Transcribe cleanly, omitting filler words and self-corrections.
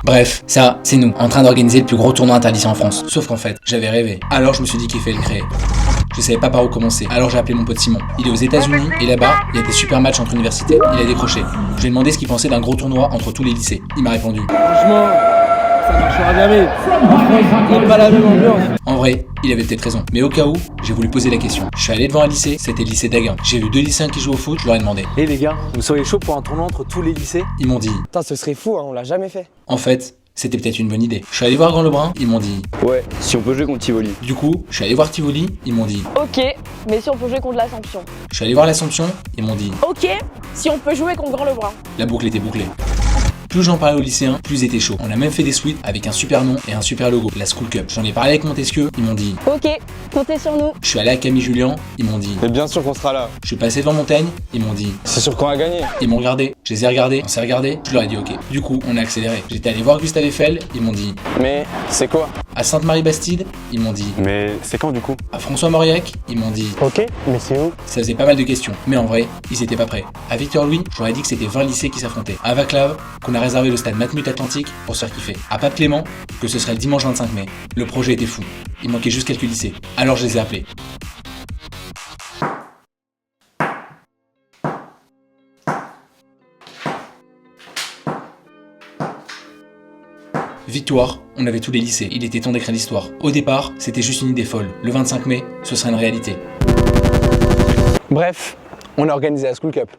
Bref, ça, c'est nous, en train d'organiser le plus gros tournoi interlycée en France. Sauf qu'en fait, j'avais rêvé. Alors je me suis dit qu'il fallait le créer. Je savais pas par où commencer, alors j'ai appelé mon pote Simon. Il est aux États-Unis et là-bas, il y a des super matchs entre universités. Il a décroché. Je lui ai demandé ce qu'il pensait d'un gros tournoi entre tous les lycées. Il m'a répondu. Franchement, ça marchera jamais. Il n'y a pas la même ambiance. En vrai, il avait peut-être raison. Mais au cas où, j'ai voulu poser la question. Je suis allé devant un lycée, c'était le lycée d'Aguin. J'ai vu 2 lycéens qui jouent au foot, je leur ai demandé. Eh les gars, vous seriez chaud pour un tournoi entre tous les lycées? Ils m'ont dit. Putain, ce serait fou, hein, on l'a jamais fait. En fait, c'était peut-être une bonne idée. Je suis allé voir Grand Lebrun, ils m'ont dit. Ouais, si on peut jouer contre Tivoli. Du coup, je suis allé voir Tivoli, ils m'ont dit. Ok, mais si on peut jouer contre l'Assomption. Je suis allé voir l'Assomption, ils m'ont dit. Ok, si on peut jouer contre Grand Lebrun. La boucle était bouclée. Plus j'en parlais aux lycéens, plus ils étaient chauds. On a même fait des suites avec un super nom et un super logo, la School Cup. J'en ai parlé avec Montesquieu, ils m'ont dit. Ok, comptez sur nous. Je suis allé à Camille Julien, ils m'ont dit. Mais bien sûr qu'on sera là. Je suis passé devant Montaigne, ils m'ont dit. C'est sûr qu'on va gagner. Ils m'ont regardé, je les ai regardés, on s'est regardé, je leur ai dit ok. Du coup, on a accéléré. J'étais allé voir Gustave Eiffel, ils m'ont dit. Mais c'est quoi? À Sainte-Marie-Bastide, ils m'ont dit. Mais c'est quand du coup? À François Mauriac, ils m'ont dit. Ok, mais c'est où? Ça faisait pas mal de questions, mais en vrai, ils étaient pas prêts. À Victor Louis, je leur ai dit que c'était 20 lycées qui s'affrontaient. À Vaclav, qu'on a réservé le stade Matmut Atlantique pour se faire kiffer. À Pape Clément, que ce serait le dimanche 25 mai. Le projet était fou. Il manquait juste quelques lycées. Alors je les ai appelés. Victoire, on avait tous les lycées, il était temps d'écrire l'histoire. Au départ, c'était juste une idée folle. Le 25 mai, ce serait une réalité. Bref, on a organisé la School Cup.